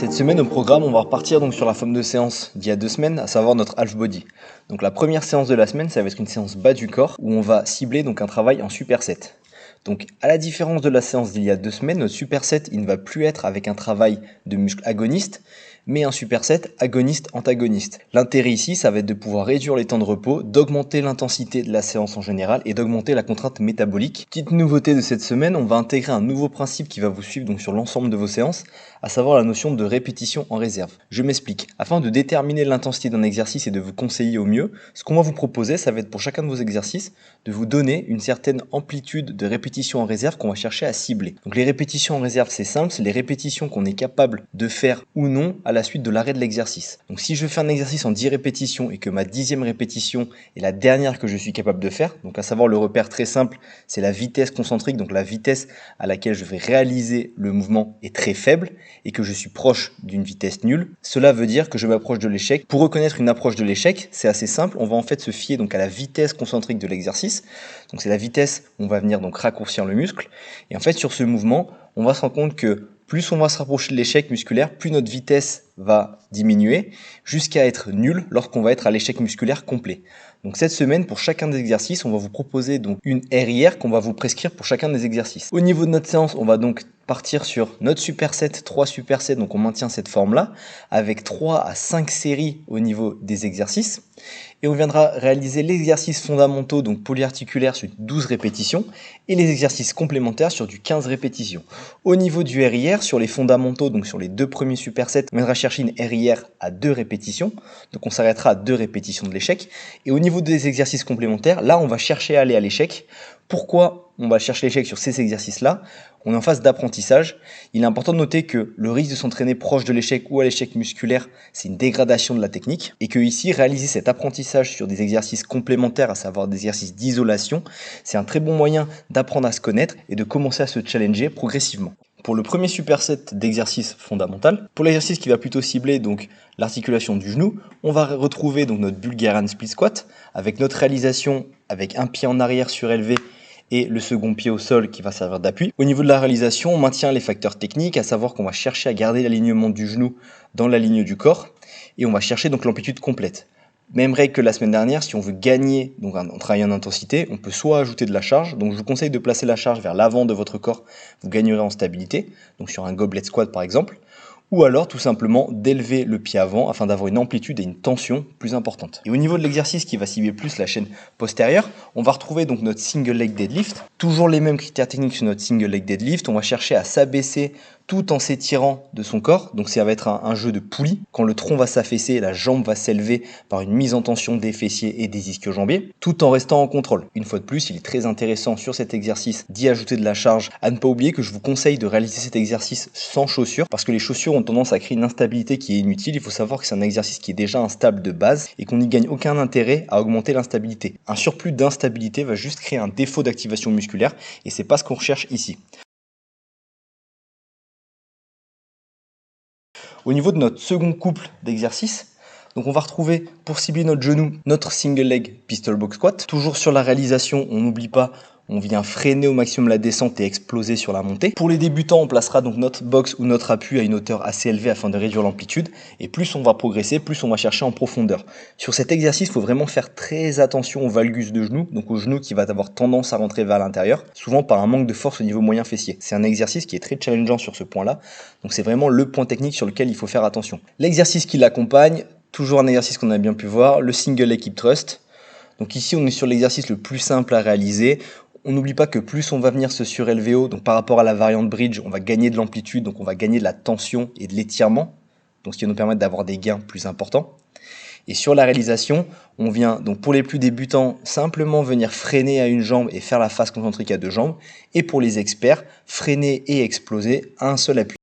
Cette semaine au programme, on va repartir donc sur la forme de séance d'il y a 2 semaines, à savoir notre half body. Donc la première séance de la semaine, ça va être une séance bas du corps où on va cibler donc un travail en superset. Donc à la différence de la séance d'il y a 2 semaines, notre superset il ne va plus être avec un travail de muscle agoniste, mais un superset agoniste-antagoniste. L'intérêt ici, ça va être de pouvoir réduire les temps de repos, d'augmenter l'intensité de la séance en général et d'augmenter la contrainte métabolique. Petite nouveauté de cette semaine, on va intégrer un nouveau principe qui va vous suivre donc sur l'ensemble de vos séances, à savoir la notion de répétition en réserve. Je m'explique. Afin de déterminer l'intensité d'un exercice et de vous conseiller au mieux, ce qu'on va vous proposer, ça va être pour chacun de vos exercices de vous donner une certaine amplitude de répétition en réserve qu'on va chercher à cibler. Donc les répétitions en réserve, c'est simple, c'est les répétitions qu'on est capable de faire ou non à la suite de l'arrêt de l'exercice. Donc si je fais un exercice en 10 répétitions et que ma 10e répétition est la dernière que je suis capable de faire, donc à savoir le repère très simple, c'est la vitesse concentrique, donc la vitesse à laquelle je vais réaliser le mouvement est très faible et que je suis proche d'une vitesse nulle, cela veut dire que je m'approche de l'échec. Pour reconnaître une approche de l'échec, c'est assez simple, on va en fait se fier donc à la vitesse concentrique de l'exercice. Donc c'est la vitesse où on va venir donc raccourcir le muscle. Et en fait sur ce mouvement, on va se rendre compte que plus on va se rapprocher de l'échec musculaire, plus notre vitesse va diminuer jusqu'à être nulle lorsqu'on va être à l'échec musculaire complet. Donc cette semaine, pour chacun des exercices, on va vous proposer donc une RIR qu'on va vous prescrire pour chacun des exercices. Au niveau de notre séance, on va donc partir sur notre superset, 3 supersets, donc on maintient cette forme-là, avec 3 à 5 séries au niveau des exercices. Et on viendra réaliser les exercices fondamentaux, donc polyarticulaires sur 12 répétitions, et les exercices complémentaires sur du 15 répétitions. Au niveau du RIR, sur les fondamentaux, donc sur les 2 premiers supersets, on viendra chercher une RIR à 2 répétitions, donc on s'arrêtera à 2 répétitions de l'échec. Et au niveau des exercices complémentaires, là on va chercher à aller à l'échec. Pourquoi on va chercher l'échec sur ces exercices-là? On est en phase d'apprentissage. Il est important de noter que le risque de s'entraîner proche de l'échec ou à l'échec musculaire, c'est une dégradation de la technique. Et que ici, réaliser cet apprentissage sur des exercices complémentaires, à savoir des exercices d'isolation, c'est un très bon moyen d'apprendre à se connaître et de commencer à se challenger progressivement. Pour le premier superset d'exercice fondamental, pour l'exercice qui va plutôt cibler donc l'articulation du genou, on va retrouver donc notre Bulgarian Split Squat avec notre réalisation avec un pied en arrière surélevé et le second pied au sol qui va servir d'appui. Au niveau de la réalisation, on maintient les facteurs techniques, à savoir qu'on va chercher à garder l'alignement du genou dans la ligne du corps et on va chercher donc l'amplitude complète. Même règle que la semaine dernière, si on veut gagner donc en travaillant en intensité, on peut soit ajouter de la charge, donc je vous conseille de placer la charge vers l'avant de votre corps, vous gagnerez en stabilité, donc sur un goblet squat par exemple, ou alors tout simplement d'élever le pied avant afin d'avoir une amplitude et une tension plus importante. Et au niveau de l'exercice qui va cibler plus la chaîne postérieure, on va retrouver donc notre single leg deadlift. Toujours les mêmes critères techniques sur notre single leg deadlift, on va chercher à s'abaisser tout en s'étirant de son corps, donc ça va être un jeu de poulie. Quand le tronc va s'affaisser, la jambe va s'élever par une mise en tension des fessiers et des ischio-jambiers, tout en restant en contrôle. Une fois de plus, il est très intéressant sur cet exercice d'y ajouter de la charge. À ne pas oublier que je vous conseille de réaliser cet exercice sans chaussures, parce que les chaussures ont tendance à créer une instabilité qui est inutile. Il faut savoir que c'est un exercice qui est déjà instable de base et qu'on n'y gagne aucun intérêt à augmenter l'instabilité. Un surplus d'instabilité va juste créer un défaut d'activation musculaire et c'est pas ce qu'on recherche ici. Au niveau de notre second couple d'exercices, donc on va retrouver pour cibler notre genou notre single leg pistol box squat. Toujours sur la réalisation, on n'oublie pas, on vient freiner au maximum la descente et exploser sur la montée. Pour les débutants, on placera donc notre box ou notre appui à une hauteur assez élevée afin de réduire l'amplitude. Et plus on va progresser, plus on va chercher en profondeur. Sur cet exercice, il faut vraiment faire très attention au valgus de genou, donc au genou qui va avoir tendance à rentrer vers l'intérieur, souvent par un manque de force au niveau moyen fessier. C'est un exercice qui est très challengeant sur ce point-là, donc c'est vraiment le point technique sur lequel il faut faire attention. L'exercice qui l'accompagne, toujours un exercice qu'on a bien pu voir, le single leg hip thrust. Donc ici, on est sur l'exercice le plus simple à réaliser. On n'oublie pas que plus on va venir se surélever haut, donc par rapport à la variante bridge, on va gagner de l'amplitude, donc on va gagner de la tension et de l'étirement, donc ce qui va nous permettre d'avoir des gains plus importants. Et sur la réalisation, on vient, donc pour les plus débutants, simplement venir freiner à une jambe et faire la phase concentrique à 2 jambes. Et pour les experts, freiner et exploser à un seul appui.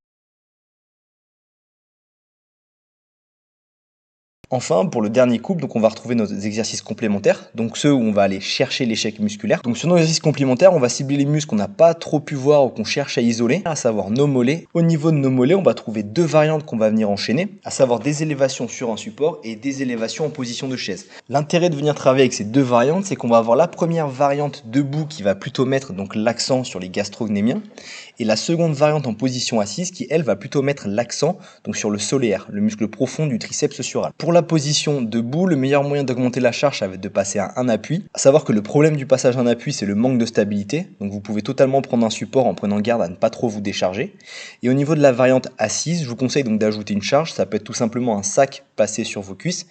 Enfin, pour le dernier couple, donc on va retrouver nos exercices complémentaires, donc ceux où on va aller chercher l'échec musculaire. Donc sur nos exercices complémentaires, on va cibler les muscles qu'on n'a pas trop pu voir ou qu'on cherche à isoler, à savoir nos mollets. Au niveau de nos mollets, on va trouver 2 variantes qu'on va venir enchaîner, à savoir des élévations sur un support et des élévations en position de chaise. L'intérêt de venir travailler avec ces 2 variantes, c'est qu'on va avoir la première variante debout qui va plutôt mettre donc l'accent sur les gastrocnémiens, Et la seconde variante en position assise qui, elle, va plutôt mettre l'accent donc sur le solaire, le muscle profond du triceps sural. Pour la position debout, le meilleur moyen d'augmenter la charge, ça va être de passer à un appui. À savoir que le problème du passage en appui, c'est le manque de stabilité. Donc vous pouvez totalement prendre un support en prenant garde à ne pas trop vous décharger. Et au niveau de la variante assise, je vous conseille donc d'ajouter une charge. Ça peut être tout simplement un sac passé sur vos cuisses